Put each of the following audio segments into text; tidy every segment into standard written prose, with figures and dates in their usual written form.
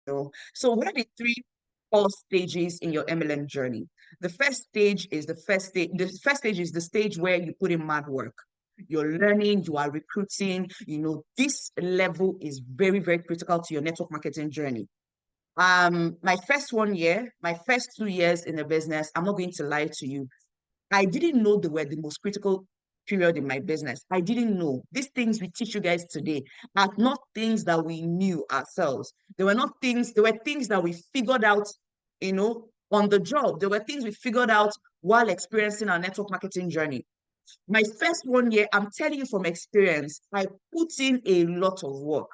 So what are the three core stages in your MLM journey? The first stage is the first stage. The first stage is the stage where you put in mad work. You're learning, you are recruiting. This level is very, very critical to your network marketing journey. My first 1 year, my first 2 years in the business, I'm not going to lie to you. I didn't know they were the most critical period in my business. I didn't know. These things we teach you guys today are not things that we knew ourselves. They were things that we figured out, on the job. There were things we figured out while experiencing our network marketing journey. My first 1 year, I'm telling you from experience, I put in a lot of work.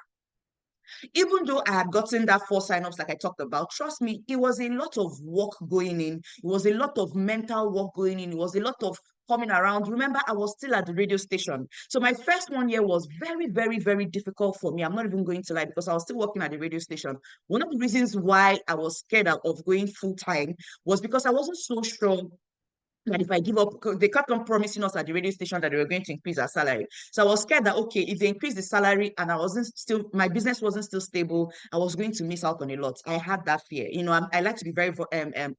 Even though I had gotten that 4 signups like I talked about, trust me, it was a lot of work going in. It was a lot of mental work going in. It was a lot of coming around. Remember, I was still at the radio station. So my first 1 year was very, very, very difficult for me. I'm not even going to lie because I was still working at the radio station. One of the reasons why I was scared of going full time was because I wasn't so sure that if I give up, they kept on promising us at the radio station that they were going to increase our salary. So I was scared that, okay, if they increase the salary and my business wasn't still stable, I was going to miss out on a lot. I had that fear. I like to be very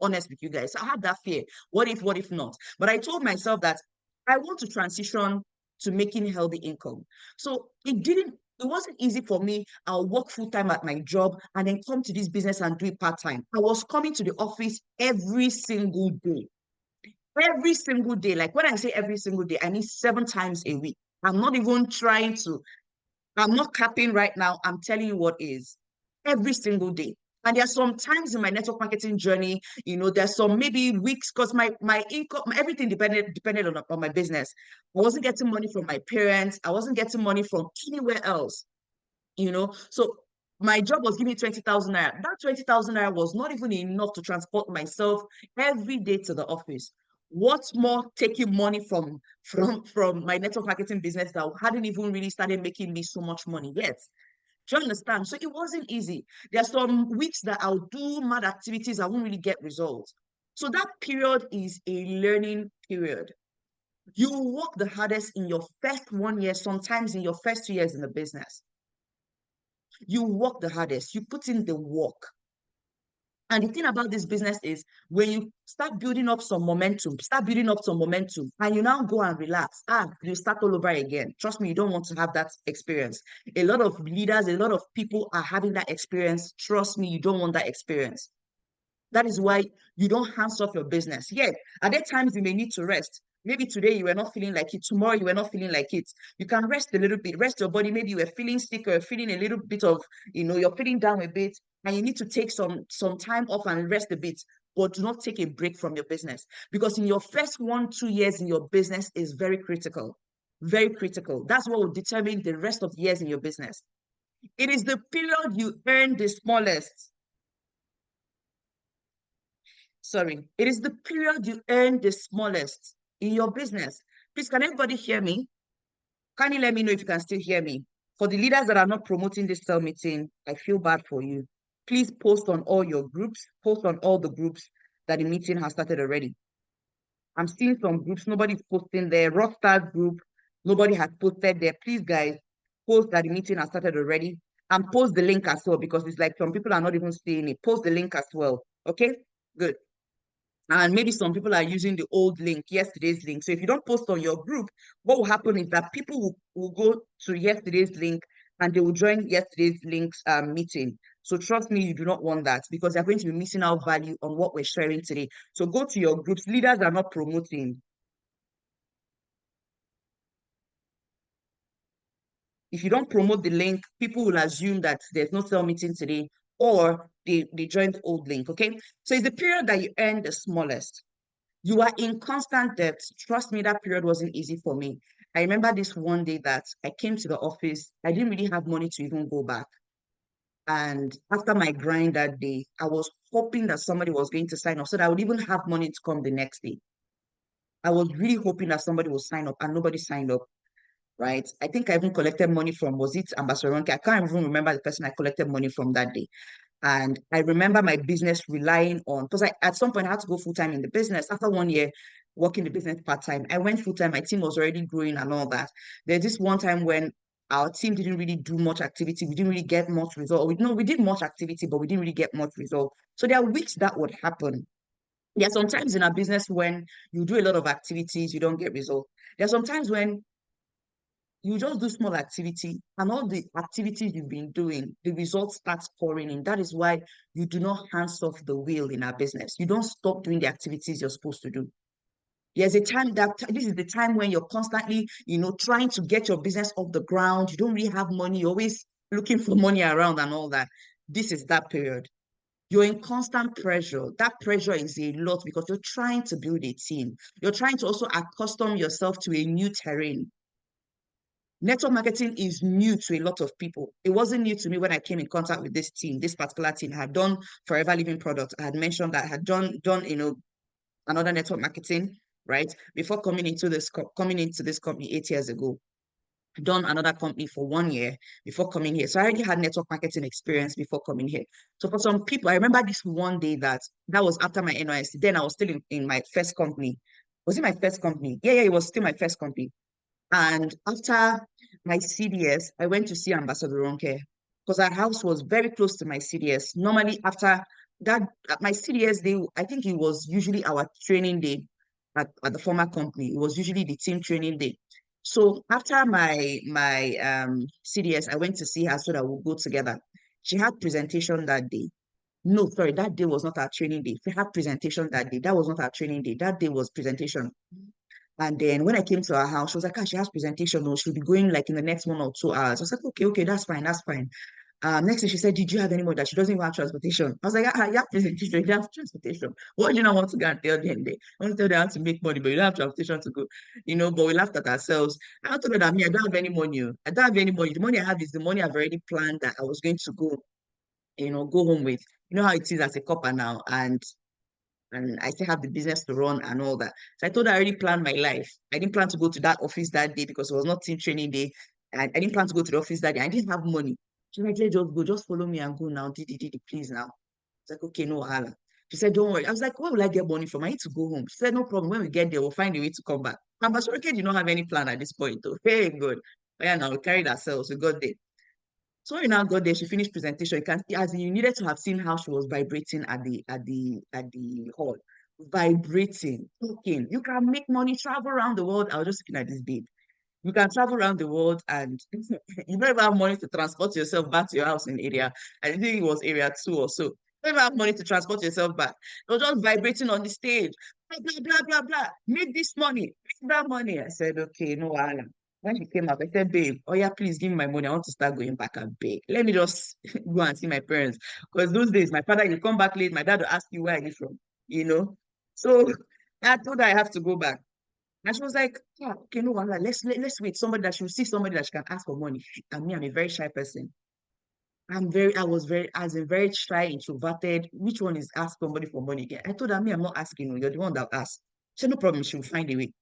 honest with you guys. So I had that fear. What if not? But I told myself that I want to transition to making healthy income. So it wasn't easy for me. I'll work full time at my job and then come to this business and do it part time. I was coming to the office every single day. Every single day. Like when I say every single day, I mean 7 times a week. I'm not even trying to, I'm not capping right now. I'm telling you what is every single day. And there are some times in my network marketing journey, there's some maybe weeks because my income, everything depended on my business. I wasn't getting money from my parents. I wasn't getting money from anywhere else, So my job was giving me 20,000 naira. That 20,000 naira was not even enough to transport myself every day to the office. What's more, taking money from my network marketing business that hadn't even really started making me so much money yet. Do you understand? So it wasn't easy. There are some weeks that I'll do mad activities, I won't really get results. So that period is a learning period. You will work the hardest in your first 1 year, sometimes in your first 2 years in the business. You work the hardest, you put in the work. And the thing about this business is when you start building up some momentum, and you now go and relax, you start all over again. Trust me, you don't want to have that experience. A lot of leaders, a lot of people are having that experience. Trust me, you don't want that experience. That is why you don't hands off your business. Yet, at that times you may need to rest. Maybe today you were not feeling like it, tomorrow you were not feeling like it. You can rest a little bit, rest your body. Maybe you were feeling sick or feeling a little bit of, you're feeling down a bit, and you need to take some time off and rest a bit, but do not take a break from your business. Because in your first 1-2 years in your business is very critical. Very critical. That's what will determine the rest of the years in your business. It is the period you earn the smallest. Sorry, it is the period you earn the smallest in your business. Please, can everybody hear me? Can you let me know if you can still hear me? For the leaders that are not promoting this cell meeting, I feel bad for you. Please post on all your groups, post on all the groups that the meeting has started already. I'm seeing some groups, nobody's posting there. Rockstar group, nobody has posted there. Please, guys, post that the meeting has started already and post the link as well because it's like some people are not even seeing it. Post the link as well. Okay, good. And maybe some people are using the old link, yesterday's link. So if you don't post on your group, what will happen is that people will go to yesterday's link and they will join yesterday's links meeting. So trust me, you do not want that because they're going to be missing out value on what we're sharing today. So go to your groups. Leaders are not promoting. If you don't promote the link, people will assume that there's no cell meeting today or they joined the old link, okay? So it's the period that you earn the smallest. You are in constant debt. Trust me, that period wasn't easy for me. I remember this one day that I came to the office. I didn't really have money to even go back. And after my grind that day, I was hoping that somebody was going to sign up so that I would even have money to come the next day. I was really hoping that somebody would sign up and nobody signed up, right? I think I even collected money from, was it Ambassador Ronke? I can't even remember the person I collected money from that day. And I remember my business relying on, because at some point I had to go full time in the business. After 1 year working the business part time, I went full time. My team was already growing and all that. There's this one time when our team didn't really do much activity. We didn't really get much result. We did much activity, but we didn't really get much result. So there are weeks that would happen. There are sometimes in our business when you do a lot of activities, you don't get result. There are sometimes when you just do small activity and all the activities you've been doing, the results starts pouring in. That is why you do not hands off the wheel in our business. You don't stop doing the activities you're supposed to do. There's a time that this is the time when you're constantly, trying to get your business off the ground. You don't really have money. You're always looking for money around and all that. This is that period. You're in constant pressure. That pressure is a lot because you're trying to build a team. You're trying to also accustom yourself to a new terrain. Network marketing is new to a lot of people. It wasn't new to me when I came in contact with this team, this particular team. I had done Forever Living Product. I had mentioned that I had done another network marketing, right? Before coming into this company 8 years ago. Done another company for 1 year before coming here. So I already had network marketing experience before coming here. So for some people, I remember this one day that was after my NYSC. Then I was still in my first company. Was it my first company? Yeah, it was still my first company. And after my CDS, I went to see Ambassador Ronke because our house was very close to my CDS. Normally, after that, at my CDS day, I think it was usually our training day at the former company. It was usually the team training day. So after my CDS, I went to see her so that we'll go together. She had presentation that day. No, sorry, that day was not our training day. She had presentation that day. That was not our training day. That day was presentation. And then when I came to her house, she was like, she has presentation. No, she'll be going like in the next 1 or 2 hours. I was like, okay, that's fine, that's fine. Next thing she said, did you have any more that she doesn't even have transportation? I was like, you have presentation, you have transportation. What do you not want to go and tell them? They want to tell them how to make money, but you don't have transportation to go, but we laughed at ourselves. I told her that me, I don't have any money. I don't have any money. The money I have is the money I've already planned that I was going to go home with. You know how it is as a couple now, and I still have the business to run and all that. So I told her I already planned my life. I didn't plan to go to that office that day because it was not team training day. And I didn't plan to go to the office that day. I didn't have money. She was like, "Let's just go, just follow me and go now. Didi, please now." I was like, okay, no, Hala. She said, don't worry. I was like, where will I get money from? I need to go home. She said, no problem. When we get there, we'll find a way to come back. And Pastor did not have any plan at this point, though. Very good. But yeah, now we carried ourselves. We got there. So when you now got there, she finished presentation. You can see, as you needed to have seen how she was vibrating at the hall, vibrating, talking. You can make money, travel around the world. I was just looking at this babe. You can travel around the world and you don't even have money to transport yourself back to your house in area. I think it was area 2 or so. You don't even have money to transport yourself back. You're just vibrating on the stage. Blah, blah, blah, blah, blah. Make this money. Make that money. I said, okay, no, Alan. When she came up, I said, babe, oh yeah, please give me my money. I want to start going back and beg. Let me just go and see my parents. Because those days, my father, you come back late, my dad will ask you where are you from, you know? So I told her I have to go back. And she was like, okay, no, let's wait. Somebody that she'll see somebody that she can ask for money. And me, I'm a very shy person. I was very, as a very shy, introverted. Which one is ask somebody for money again? I told her, me, I'm not asking you. You're the one that asked. She said, no problem. She'll find a way.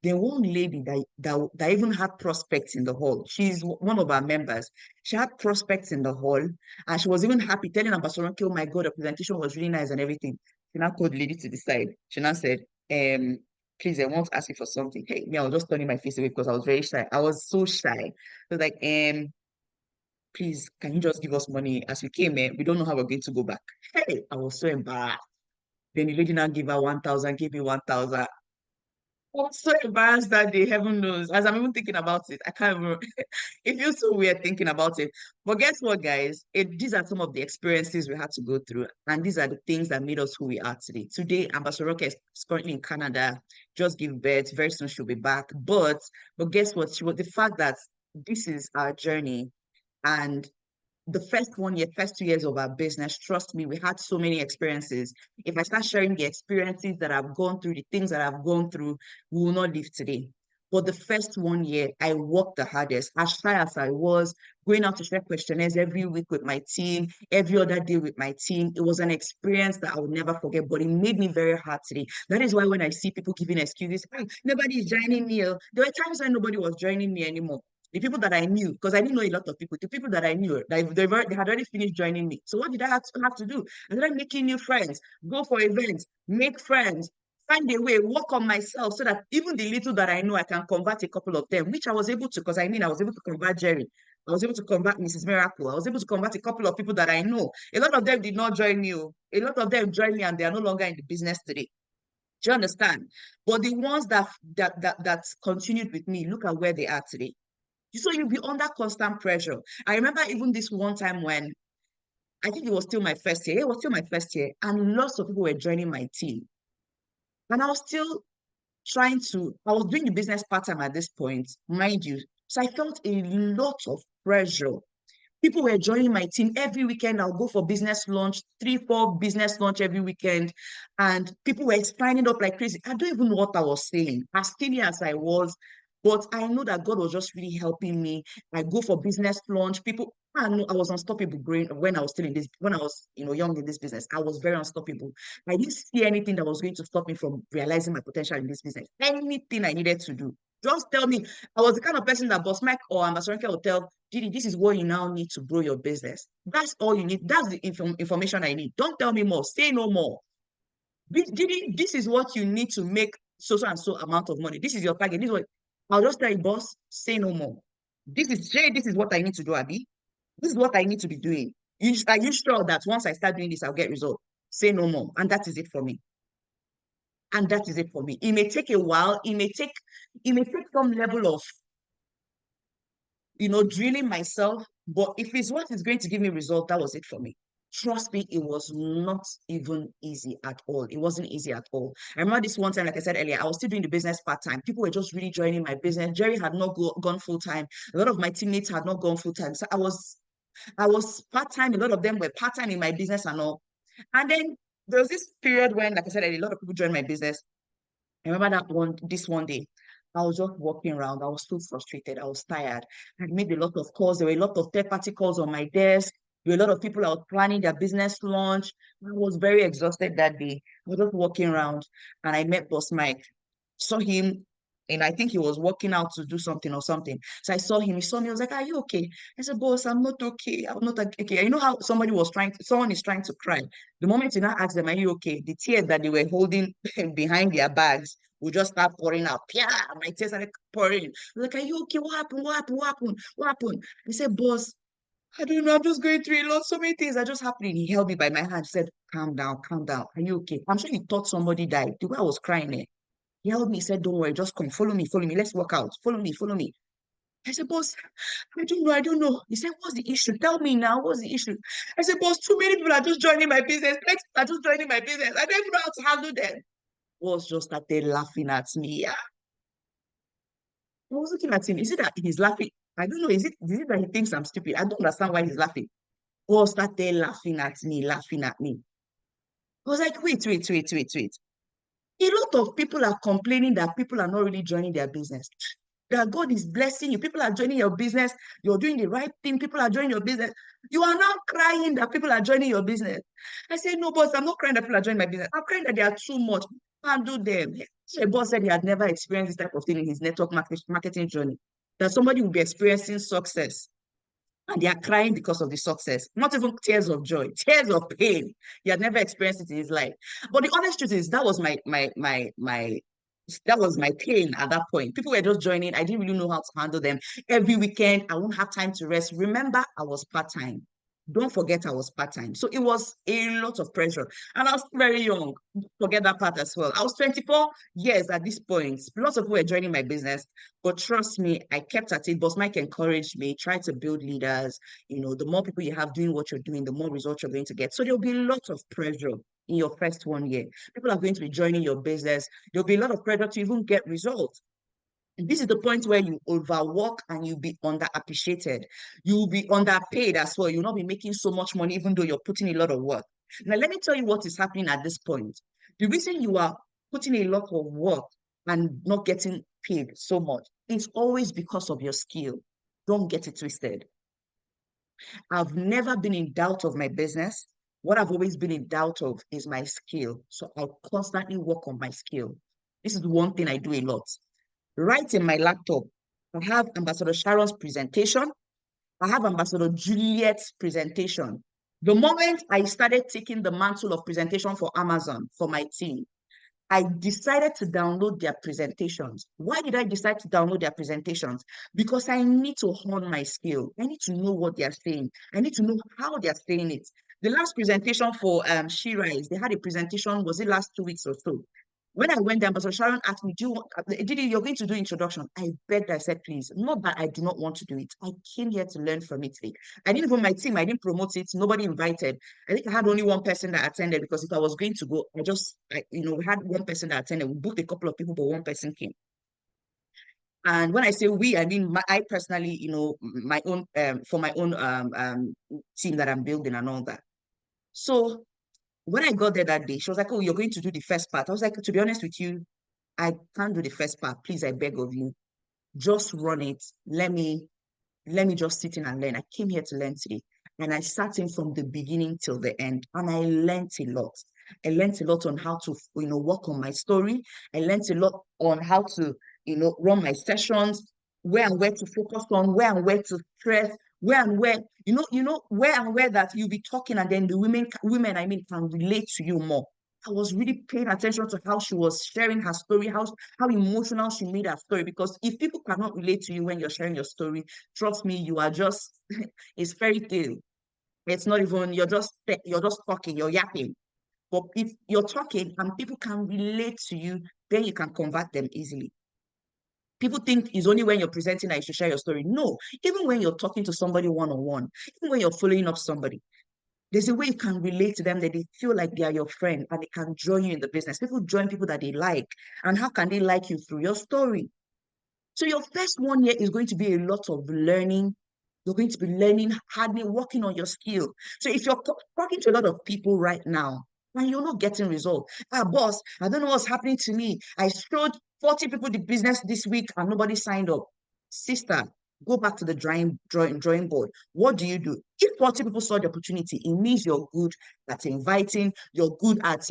Then one lady that even had prospects in the hall. She's one of our members. She had prospects in the hall, and she was even happy telling Ambassador, okay, oh my God, the presentation was really nice and everything. She now called the lady to the side. She now said, please, I want to ask you for something. Hey, me, I was just turning my face away because I was very shy. I was so shy. I was like, please, can you just give us money as we came in? We don't know how we're going to go back. Hey, I was so embarrassed. Then the lady now gave her 1,000, gave me 1,000. I was so embarrassed that day, heaven knows. As I'm even thinking about it, I can't even, it feels so weird thinking about it. But guess what, guys? These are some of the experiences we had to go through. And these are the things that made us who we are today. Today, Ambassador Roque is currently in Canada, just give birth. Very soon she'll be back. But guess what? The fact that this is our journey and the first 1 year, first 2 years of our business, trust me, we had so many experiences. If I start sharing the experiences that I've gone through, the things that I've gone through, we will not live today. But the first 1 year, I worked the hardest, as shy as I was, going out to share questionnaires every week with my team, every other day with my team. It was an experience that I would never forget, but it made me very hard today. That is why when I see people giving excuses, nobody is joining me. There were times when nobody was joining me anymore. The people that I knew, because I didn't know a lot of people, the people that I knew, they had already finished joining me. So what did I have to do? I started making new friends, go for events, make friends, find a way, work on myself so that even the little that I know, I can convert a couple of them, which I was able to, because I mean, I was able to convert Jerry. I was able to convert Mrs. Miracle. I was able to convert a couple of people that I know. A lot of them did not join me. A lot of them joined me and they are no longer in the business today. Do you understand? But the ones that continued with me, look at where they are today. So you'll be under constant pressure. I remember even this one time when I think it was still my first year. It was still my first year, and lots of people were joining my team. And I was still I was doing the business part-time at this point, mind you. So I felt a lot of pressure. People were joining my team every weekend. I'll go for business lunch, 3, 4 business lunch every weekend. And people were signing up like crazy. I don't even know what I was saying, as skinny as I was. But I know that God was just really helping me. I go for business lunch. People, I know I was unstoppable growing when I was still in this, when I was, young in this business. I was very unstoppable. I didn't see anything that was going to stop me from realizing my potential in this business. Anything I needed to do. Just tell me. I was the kind of person that Boss Mike or Ambassador Nke will tell, Didi, this is what you now need to grow your business. That's all you need. That's the information I need. Don't tell me more. Say no more. Didi, this is what you need to make so and so amount of money. This is your target. This is what I'll just tell you, boss, say no more. This is what I need to do, Abby. This is what I need to be doing. Are you sure that once I start doing this, I'll get results? Say no more. And that is it for me. And that is it for me. It may take a while. It may take some level of drilling myself. But if it's what is going to give me result, that was it for me. Trust me, it was not even easy at all. It wasn't easy at all. I remember this one time, like I said earlier, I was still doing the business part-time. People were just really joining my business. Jerry had not gone full-time. A lot of my teammates had not gone full-time. So I was part-time. A lot of them were part-time in my business and all. And then there was this period when, like I said, a lot of people joined my business. I remember this one day, I was just walking around. I was so frustrated. I was tired. I made a lot of calls. There were a lot of third-party calls on my desk. There were a lot of people out planning their business launch. I was very exhausted that day. I was just walking around and I met Boss Mike. Saw him, and I think he was walking out to do something or something. So I saw him. He saw me. I was like, "Are you okay?" I said, "Boss, I'm not okay. I'm not okay." You know how someone is trying to cry. The moment you now ask them, "Are you okay?" The tears that they were holding behind their bags will just start pouring out. Yeah, my tears started pouring. I was like, "Are you okay? What happened? What happened? What happened? What happened?" He said, "Boss, I don't know. I'm just going through a lot. So many things are just happening." He held me by my hand, said, "Calm down, calm down. Are you okay?" I'm sure he thought somebody died. The way I was crying there. He held me, he said, "Don't worry, just come, follow me, follow me. Let's walk out. Follow me, follow me." I said, "Boss, I don't know, I don't know." He said, "What's the issue? Tell me now, what's the issue?" I said, "Boss, too many people are just joining my business. Next are just joining my business. I don't even know how to handle them." Was just started laughing at me. Yeah. I was looking at him. Is it that he's laughing? I don't know. Is it that he thinks I'm stupid? I don't understand why he's laughing. Was started laughing at me, laughing at me. I was like, wait, wait, wait, wait, wait. A lot of people are complaining that people are not really joining their business. That God is blessing you. People are joining your business. You're doing the right thing. People are joining your business. You are now crying that people are joining your business. I said, "No, boss, I'm not crying that people are joining my business. I'm crying that they are too much. Handle them." The boss said he had never experienced this type of thing in his network marketing journey. That somebody will be experiencing success and they are crying because of the success, not even tears of joy, tears of pain. He had never experienced it in his life. But the honest truth is that was my pain at that point. People were just joining. I didn't really know how to handle them. Every weekend, I won't have time to rest. Remember, I was part-time. Don't forget I was part-time. So it was a lot of pressure. And I was very young. Forget that part as well. I was 24 years at this point. Lots of people were joining my business. But trust me, I kept at it. Boss Mike encouraged me, try to build leaders. The more people you have doing what you're doing, the more results you're going to get. So there'll be lots of pressure in your first one year. People are going to be joining your business. There'll be a lot of pressure to even get results. This is the point where you overwork and you'll be underappreciated. You'll be underpaid as well. You'll not be making so much money, even though you're putting a lot of work. Now, let me tell you what is happening at this point. The reason you are putting a lot of work and not getting paid so much is always because of your skill. Don't get it twisted. I've never been in doubt of my business. What I've always been in doubt of is my skill. So I constantly work on my skill. This is one thing I do a lot. Right in my laptop, I have Ambassador Sharon's presentation. I have Ambassador Juliet's presentation. The moment I started taking the mantle of presentation for Amazon, for my team, I decided to download their presentations. Why did I decide to download their presentations? Because I need to hone my skill. I need to know what they are saying. I need to know how they are saying it. The last presentation for She Rise, they had a presentation, was it last 2 weeks or so? When I went there, Pastor Sharon asked me, you're going to do introduction? I begged, I said, please, not that I do not want to do it. I came here to learn from it. I didn't even my team, I didn't promote it, nobody invited. I think I had only one person that attended, because if I was going to go, we had one person that attended. We booked a couple of people, but one person came. And when I say we, I mean I personally, my own for my own team that I'm building and all that. So when I got there that day, she was like, "Oh, you're going to do the first part." I was like, "To be honest with you, I can't do the first part. Please, I beg of you, just run it. Let me just sit in and learn. I came here to learn today." And I sat in from the beginning till the end, and I learned a lot. I learned a lot on how to, work on my story. I learned a lot on how to, run my sessions, where and where to focus on, where and where to stress, where and where, where and where that you'll be talking, and then the women, I mean, can relate to you more. I was really paying attention to how she was sharing her story, how emotional she made her story. Because if people cannot relate to you when you're sharing your story, trust me, you are just it's fairy tale. It's not even you're just talking, you're yapping. But if you're talking and people can relate to you, then you can convert them easily. People think it's only when you're presenting that you should share your story. No, even when you're talking to somebody one-on-one, even when you're following up somebody, there's a way you can relate to them, that they feel like they are your friend and they can join you in the business. People join people that they like. And how can they like you? Through your story. So your first 1 year is going to be a lot of learning. You're going to be learning, hardly working on your skill. So if you're talking to a lot of people right now and you're not getting results, boss, I don't know what's happening to me. I showed 40 people the business this week and nobody signed up. Sister, go back to the drawing board. What do? If 40 people saw the opportunity, it means you're good at inviting, you're good at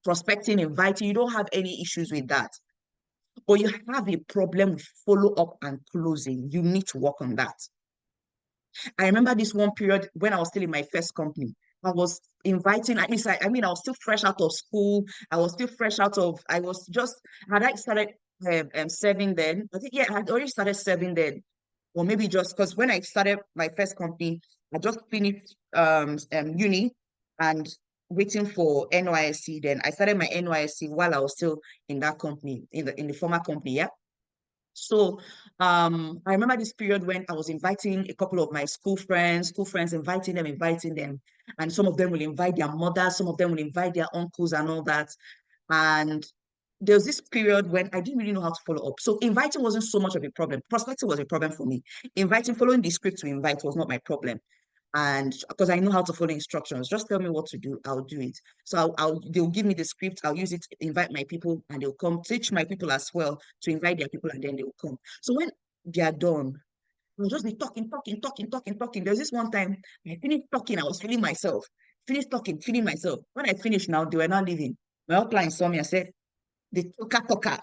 prospecting, inviting. You don't have any issues with that. But you have a problem with follow up and closing. You need to work on that. I remember this one period when I was still in my first company. I was inviting, at least I was still fresh out of school. I was still fresh out of, I was just, had I started serving then? I think, yeah, I had already started serving then. Or maybe just because when I started my first company, I just finished uni and waiting for NYSC. Then I started my NYSC while I was still in that company, in the former company, yeah. So I remember this period when I was inviting a couple of my school friends, inviting them, and some of them will invite their mothers, some of them will invite their uncles and all that. And there was this period when I didn't really know how to follow up. So inviting wasn't so much of a problem. Prospecting was a problem for me. Following the script to invite was not my problem. And because I know how to follow instructions, just tell me what to do, I'll do it. So they'll give me the script, I'll use it to invite my people, and they'll come. Teach my people as well to invite their people, and then they'll come. So when they are done, I'll just be talking. There's this one time I finished talking, I was feeling myself. Finished talking, feeling myself. When I finished now, they were not leaving. My outline saw me and said, the talker,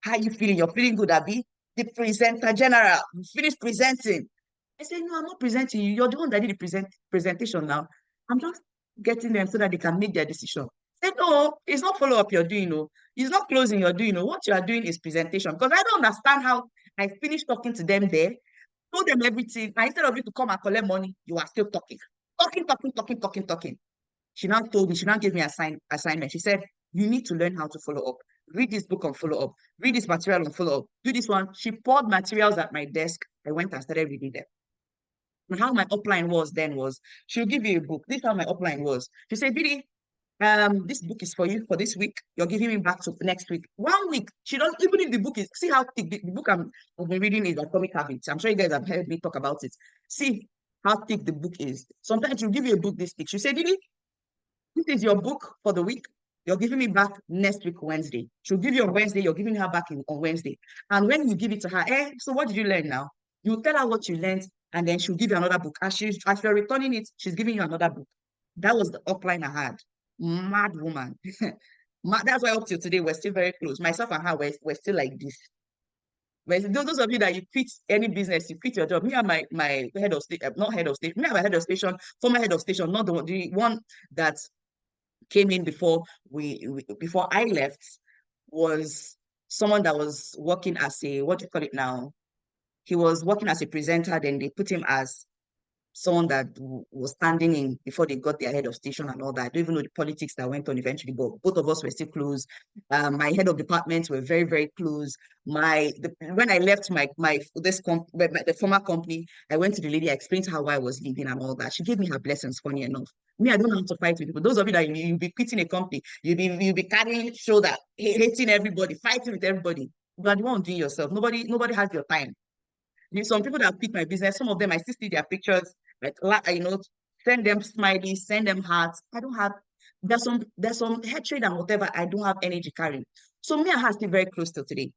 how you feeling? You're feeling good, Abby? The presenter general, you finished presenting. I said, no, I'm not presenting you. You're the one that did the presentation now. I'm just getting them so that they can make their decision. I said, no, it's not follow-up you're doing, no. It's not closing you're doing, no. What you are doing is presentation. Because I don't understand how I finished talking to them there, told them everything, and instead of you to come and collect money, you are still talking. Talking. She now told me, she now gave me assignment. She said, you need to learn how to follow up. Read this book on follow up. Read this material on follow up. Do this one. She poured materials at my desk. I went and started reading them. And how my upline was then was, she'll give you a book. This is how my upline was. She said, Biddy, this book is for you for this week. You're giving me back to next week. 1 week. She doesn't, even if the book is, see how thick the book I've been reading is Atomic Habits. I'm sure you guys have heard me talk about it. See how thick the book is. Sometimes she'll give you a book this thick. She said, Didi, this is your book for the week. You're giving me back next week, Wednesday. She'll give you on Wednesday. You're giving her back on Wednesday. And when you give it to her, so what did you learn now? You tell her what you learned, and then she'll give you another book. As you're returning it, she's giving you another book. That was the upline I had. Mad woman. That's why up till today, we're still very close. Myself and her, we're still like this. But those of you that you quit any business, you quit your job. Me and my head of station, not head of station, me and my head of station, former head of station, not the one that came in before before I left was someone that was working as a, what do you call it now? He was working as a presenter, then they put him as someone that was standing in before they got their head of station and all that. I don't even know the politics that went on eventually, but both of us were still close. My head of department were very, very close. When I left the former company, I went to the lady, I explained to her why I was leaving and all that. She gave me her blessings, funny enough. Me, I don't know how to fight with people. Those of you that you'll be quitting a company, you'll be carrying shoulder, hating everybody, fighting with everybody. But you won't do yourself. Nobody has your time. Some people that pick my business, some of them I still see their pictures, like send them smileys, send them hearts. I don't have there's some hatred and whatever. I don't have energy carrying. So me and her still very close till today.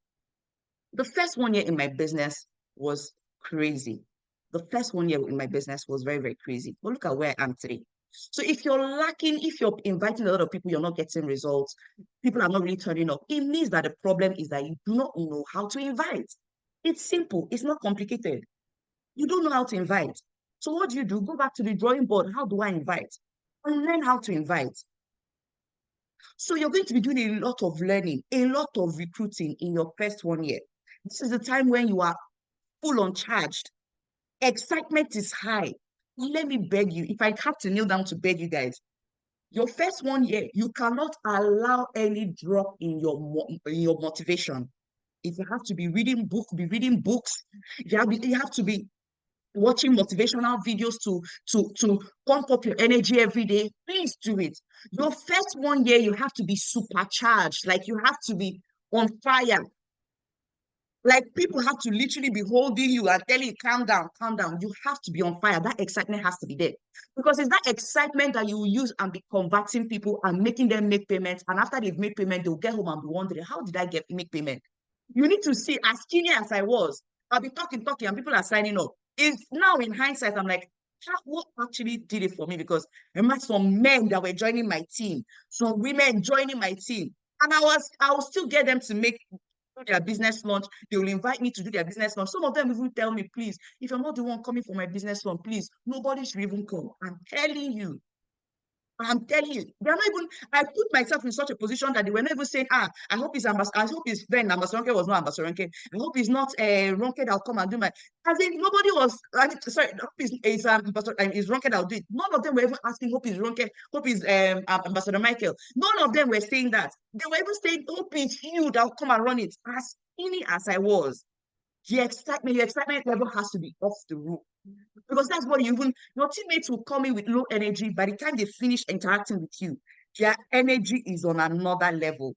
The first 1 year in my business was crazy. The first 1 year in my business was very, very crazy. But look at where I am today. So if you're lacking, if you're inviting a lot of people, you're not getting results, people are not really turning up, it means that the problem is that you do not know how to invite. It's simple. It's not complicated. You don't know how to invite. So what do? Go back to the drawing board. How do I invite? And learn how to invite. So you're going to be doing a lot of learning, a lot of recruiting in your first 1 year. This is the time when you are full on charged. Excitement is high. Let me beg you, if I have to kneel down to beg you guys, your first 1 year, you cannot allow any drop in your motivation. If you have to be reading books. You have to be watching motivational videos to pump up your energy every day. Please do it. Your first 1 year, you have to be supercharged. Like you have to be on fire. Like people have to literally be holding you and telling you, calm down, calm down. You have to be on fire. That excitement has to be there. Because it's that excitement that you will use and be converting people and making them make payments. And after they've made payment, they'll get home and be wondering, how did I make payment? You need to see, as skinny as I was, I'll be talking, and people are signing up. It's now in hindsight, I'm like, what actually did it for me? Because I met some men that were joining my team, some women joining my team. And I will still get them to do their business launch. They will invite me to do their business launch. Some of them even tell me, please, if you're not the one coming for my business launch, please, nobody should even come. I'm telling you, they're not even, I put myself in such a position that they were not even saying, I hope it's Ben, Ambassador Ronke was not Ambassador Ronke. I hope it's not Ronke that'll come and do my, as in nobody was, sorry, hope is Ronke that'll do it. None of them were even asking, hope is Ronke, hope is Ambassador Michael. None of them were saying that. They were even saying, hope it's you that'll come and run it. As skinny as I was, your excitement level has to be off the roof. Because that's what your teammates will come in with low energy. By the time they finish interacting with you, their energy is on another level.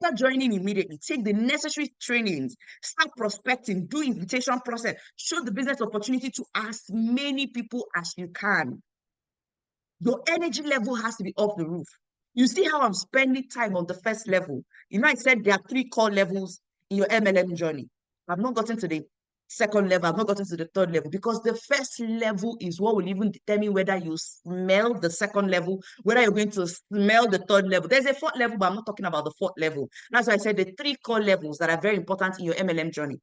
Start joining immediately. Take the necessary trainings. Start prospecting. Do invitation process. Show the business opportunity to as many people as you can. Your energy level has to be off the roof. You see how I'm spending time on the first level. I said there are 3 core levels in your MLM journey. I've not gotten to the second level. I've not gotten to the third level because the first level is what will even determine whether you smell the second level, whether you're going to smell the third level. There's a 4th level, but I'm not talking about the 4th level. That's why I said the 3 core levels that are very important in your MLM journey.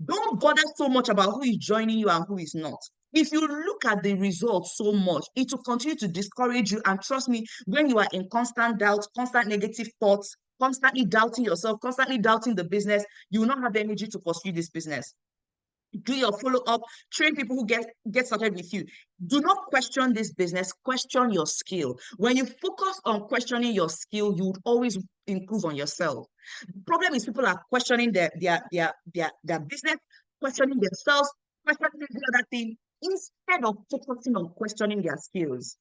Don't bother so much about who is joining you and who is not. If you look at the results so much, it will continue to discourage you. And trust me, when you are in constant doubt, constant negative thoughts, constantly doubting yourself, constantly doubting the business, you will not have the energy to pursue this business. Do your follow-up, train people who get started with you. Do not question this business, question your skill. When you focus on questioning your skill, you would always improve on yourself. The problem is people are questioning their business, questioning themselves, questioning the other thing, instead of focusing on questioning their skills.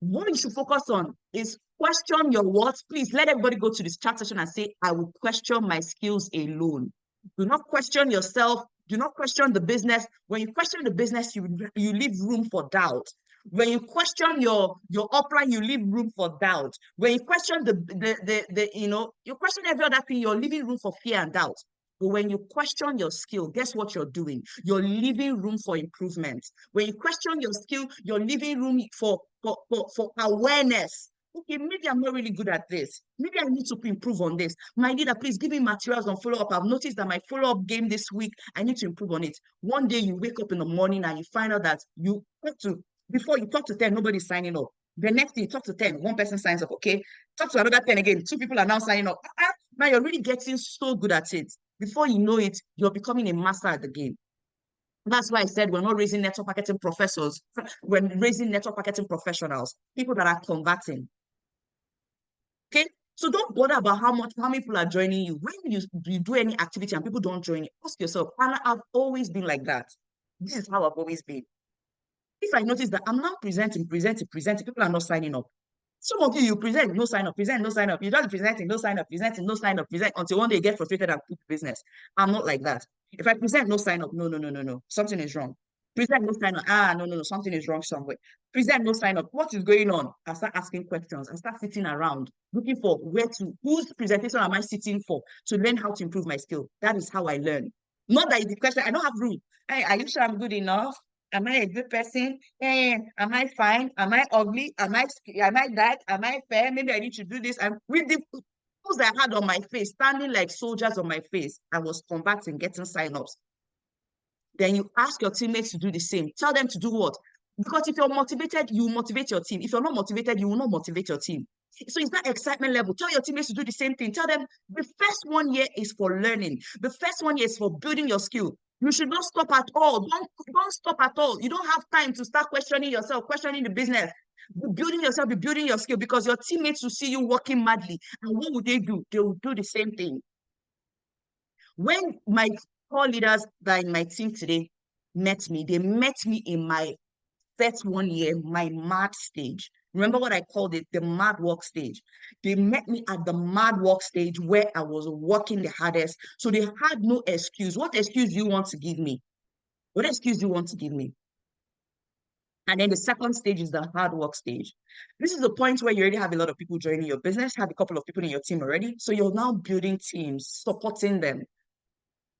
What you should focus on is question your what. Please let everybody go to this chat session and say, I will question my skills alone. Do not question yourself. Do not question the business. When you question the business, you leave room for doubt. When you question your upline, you leave room for doubt. When you question you question every other thing, you're leaving room for fear and doubt. But when you question your skill, guess what you're doing? You're leaving room for improvement. When you question your skill, you're leaving room for awareness. Okay, maybe I'm not really good at this. Maybe I need to improve on this. My leader, please give me materials on follow-up. I've noticed that my follow-up game this week, I need to improve on it. One day you wake up in the morning and you find out that before you talk to 10, nobody's signing up. The next thing, you talk to 10, one person signs up, okay? Talk to another 10 again, two people are now signing up. Now you're really getting so good at it. Before you know it, you're becoming a master at the game. That's why I said we're not raising network marketing professors, we're raising network marketing professionals, people that are converting. Okay? So don't bother about how many people are joining you. When you do any activity and people don't join you, ask yourself, and I've always been like that. This is how I've always been. If I notice that I'm now presenting, people are not signing up. Some of you present, no sign up, present, no sign up. You're just presenting, no sign up, presenting, no sign up, present until one day you get frustrated and quit business. I'm not like that. If I present, no sign up, no. Something is wrong. Present, no sign up. No. Something is wrong somewhere. Present, no sign up. What is going on? I start asking questions. I start sitting around looking for whose presentation am I sitting for to learn how to improve my skill. That is how I learn. Not that it's the question. I don't have room. Hey, are you sure I'm good enough? Am I a good person? Am I fine? Am I ugly? Am I dark? Am I fair? Maybe I need to do this. And with the posts I had on my face, standing like soldiers on my face, I was combating, getting sign-ups. Then you ask your teammates to do the same. Tell them to do what? Because if you're motivated, you motivate your team. If you're not motivated, you will not motivate your team. So it's that excitement level. Tell your teammates to do the same thing. Tell them the first 1 year is for learning. The first 1 year is for building your skill. You should not stop at all. Don't stop at all. You don't have time to start questioning yourself, questioning the business. Be building yourself, be building your skill, because your teammates will see you working madly. And what would they do? They will do the same thing. When my core leaders that are in my team today met me, they met me in my first 1 year, my mad stage. Remember what I called it? The mad work stage. They met me at the mad work stage where I was working the hardest. So they had no excuse. What excuse do you want to give me? What excuse do you want to give me? And then the second stage is the hard work stage. This is the point where you already have a lot of people joining your business, have a couple of people in your team already. So you're now building teams, supporting them.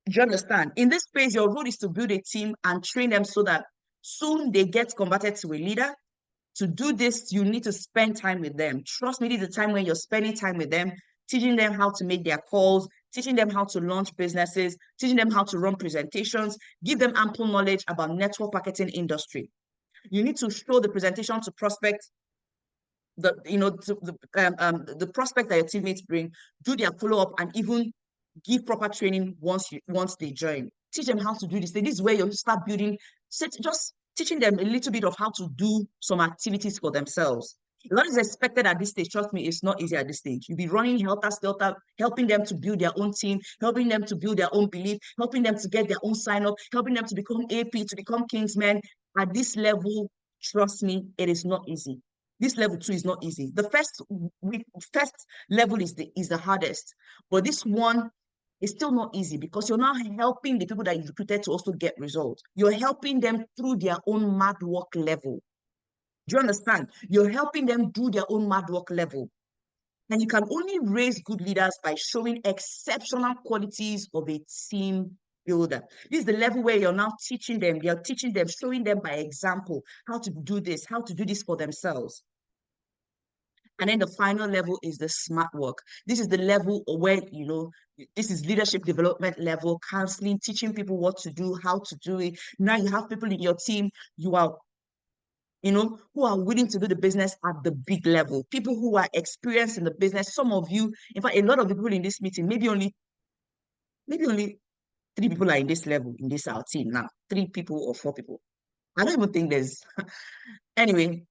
Do you understand? In this phase, your role is to build a team and train them so that soon they get converted to a leader. To do this, you need to spend time with them. Trust me, this is the time when you're spending time with them, teaching them how to make their calls, teaching them how to launch businesses, teaching them how to run presentations, give them ample knowledge about network marketing industry. You need to show the presentation to prospects, the prospect that your teammates bring, do their follow-up, and even give proper training once they join. Teach them how to do this. This is where you start building, just teaching them a little bit of how to do some activities for themselves. A lot is expected at this stage. Trust me, it's not easy at this stage. You'll be running helter-skelter, helping them to build their own team, helping them to build their own belief, helping them to get their own sign-up, helping them to become AP, to become Kingsmen. At this level, trust me, it is not easy. This level 2 is not easy. The first level is the hardest, but this one is still not easy because you're now helping the people that you recruited to also get results. You're helping them through their own mad work level. Do you understand? You're helping them do their own mad work level. And you can only raise good leaders by showing exceptional qualities of a team builder. This is the level where you're now teaching them, showing them by example how to do this for themselves. And then the final level is the smart work. This is the level where, this is leadership development level, counseling, teaching people what to do, how to do it. Now you have people in your team, who are willing to do the business at the big level. People who are experienced in the business. Some of you, in fact, a lot of the people in this meeting, maybe only 3 people are in this level, in this our team now. 3 people or 4 people. I don't even think there's anyway.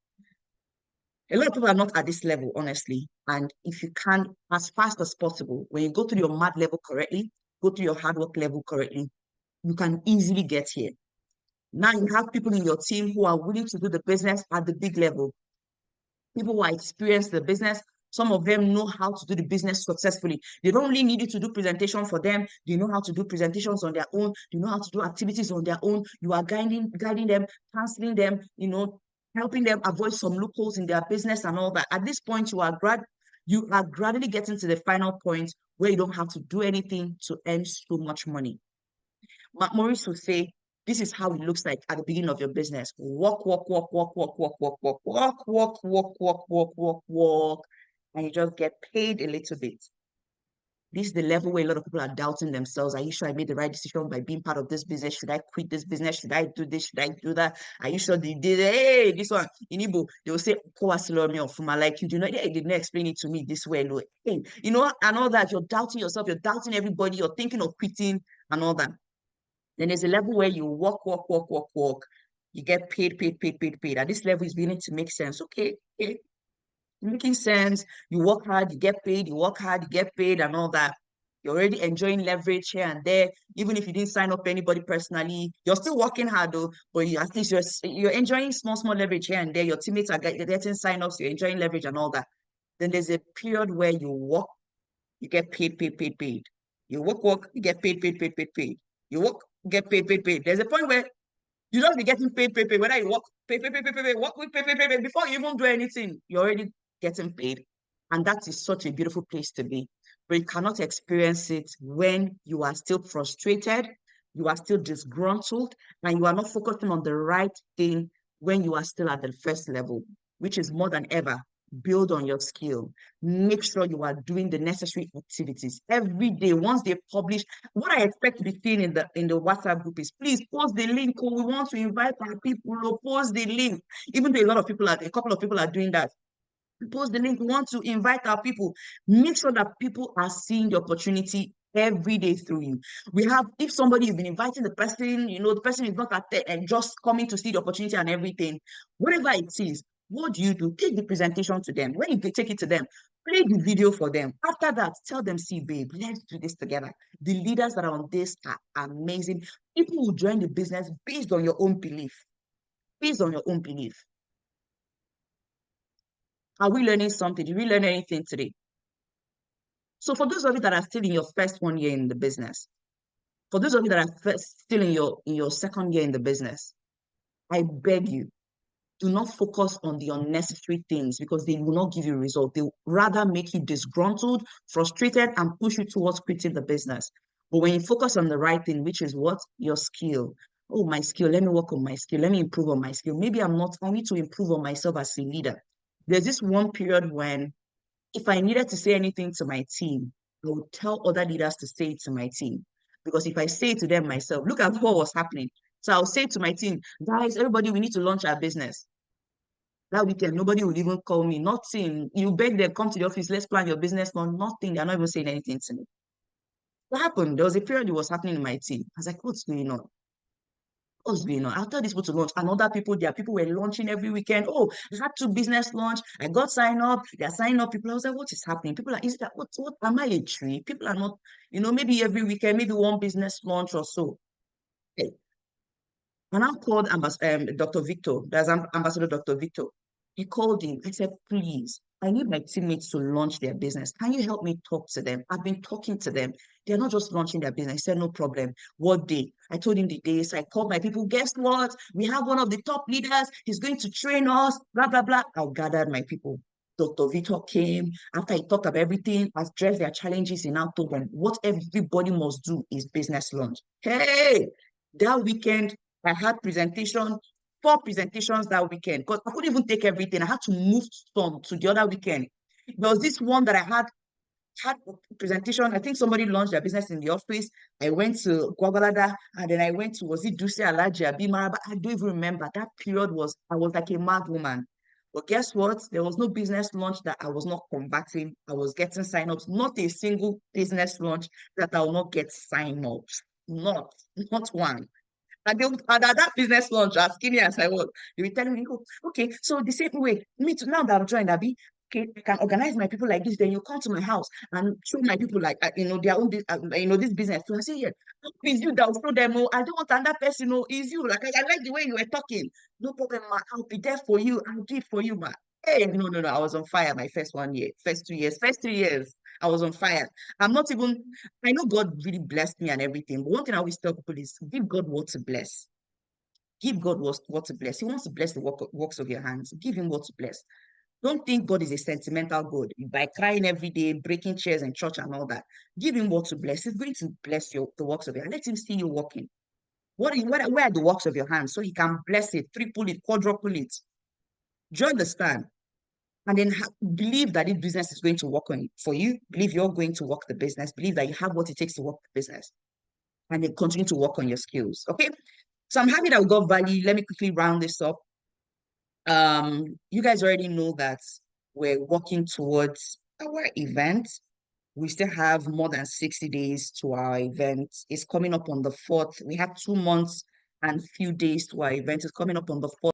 A lot of people are not at this level, honestly. And if you can, as fast as possible, when you go through your mad level correctly, go through your hard work level correctly, you can easily get here. Now you have people in your team who are willing to do the business at the big level. People who are experienced in the business. Some of them know how to do the business successfully. They don't really need you to do presentation for them. They know how to do presentations on their own. They know how to do activities on their own. You are guiding them, counseling them, helping them avoid some loopholes in their business and all that. At this point, you are gradually getting to the final point where you don't have to do anything to earn so much money. Maurice would say, this is how it looks like at the beginning of your business. Walk, and you just get paid a little bit. This is the level where a lot of people are doubting themselves. Are you sure I made the right decision by being part of this business? Should I quit this business? Should I do this? Should I do that? Are you sure they did it? Hey, this one in Igbo, they will say, like you do not, they did not explain it to me this way. No. Hey, you know, and all that. You're doubting yourself, you're doubting everybody, you're thinking of quitting and all that. Then there's a level where you walk. You get paid. At this level, it's beginning to make sense. Okay, making sense. You work hard, you get paid, you work hard, you get paid, and all that. You're already enjoying leverage here and there. Even if you didn't sign up anybody personally, you're still working hard though, but at least you're enjoying small leverage here and there. Your teammates are getting sign-ups, you're enjoying leverage and all that. Then there's a period where you work, you get paid. You work, you get paid. You work, get paid. There's a point where you just be getting paid. Whether you work, pay, work with pay. Before you even do anything, you're already getting paid. And that is such a beautiful place to be. But you cannot experience it when you are still frustrated, you are still disgruntled, and you are not focusing on the right thing when you are still at the first level, which is more than ever. Build on your skill. Make sure you are doing the necessary activities every day. Once they publish, what I expect to be seen in the WhatsApp group is please post the link. Oh, we want to invite our people. Oh, post the link. Even though a couple of people are doing that. Post the link. We want to invite our people. Make sure that people are seeing the opportunity every day through you. If somebody you've been inviting the person, the person is not at and just coming to see the opportunity and everything, whatever it is, what do? Take the presentation to them. When you take it to them, play the video for them. After that, tell them, see, babe, let's do this together. The leaders that are on this are amazing. People will join the business based on your own belief. Based on your own belief. Are we learning something? Did we learn anything today? So for those of you that are still in your first 1 year in the business, for those of you that are still in your second year in the business, I beg you, do not focus on the unnecessary things because they will not give you a result. They will rather make you disgruntled, frustrated, and push you towards quitting the business. But when you focus on the right thing, which is what? Your skill. Oh, my skill. Let me work on my skill. Let me improve on my skill. Maybe I need to improve on myself as a leader. There's this one period when if I needed to say anything to my team, I would tell other leaders to say it to my team. Because if I say it to them myself, look at what was happening. So I'll say to my team, guys, everybody, we need to launch our business. That weekend, nobody would even call me. Nothing. You beg them, come to the office, let's plan your business plan. Nothing. They're not even saying anything to me. What happened? There was a period it was happening in my team. I was like, what's going on? What's going on? I'll tell these people to launch. And other people, there are people were launching every weekend. Oh, I had 2 business launch. I got signed up. They're signing up people. I was like, what is happening? People are, is that what am I a tree? People are not, maybe every weekend, maybe one business launch or so. Okay. And I called Dr. Victor. There's Ambassador Dr. Victor. He called him. I said, please, I need my teammates to launch their business. Can you help me talk to them? I've been talking to them. They're not just launching their business. He said, no problem. What day? I told him the days. I called my people. Guess what? We have one of the top leaders. He's going to train us, blah, blah, blah. I gathered my people. Dr. Victor came. After he talked about everything, addressed their challenges, he now told them what everybody must do is business launch. Hey, that weekend, I had 4 presentations that weekend because I couldn't even take everything. I had to move some to the other weekend. There was this one that I had a presentation. I think somebody launched their business in the office. I went to Gwagwalada and then I went to, was it Duse Alaji Abimara? But I don't even remember. That period I was like a mad woman. But guess what? There was no business launch that I was not combating. I was getting sign-ups. Not a single business launch that I will not get sign-ups. Not one. And at that business launch, as skinny as I was, they were telling me, oh, okay, so the same way, me too, now that I'm joined, Abby, okay, I can organize my people like this, then you come to my house and show my people like, their own, this business. So I say, yeah, it's you that will show them, oh, I don't want another person, oh, it's you. Like, I like the way you were talking. No problem, ma, I'll be there for you. I'll do it for you, ma. Hey, no, I was on fire my first 1 year, first 3 years, I was on fire. I know God really blessed me and everything, but one thing I always tell people is give God what to bless. Give God what to bless. He wants to bless the works of your hands. Give him what to bless. Don't think God is a sentimental God by crying every day, breaking chairs in church and all that. Give him what to bless. He's going to bless the works of your hands. Let him see you working. Where are the works of your hands so he can bless it, triple it, quadruple it? Do you understand? And then believe that this business is going to work for you. Believe you're going to work the business. Believe that you have what it takes to work the business. And then continue to work on your skills. Okay. So I'm happy that we got value. Let me quickly round this up. You guys already know that we're working towards our event. We still have more than 60 days to our event. It's coming up on the 4th. We have 2 months and few days to our event. It's coming up on the 4th.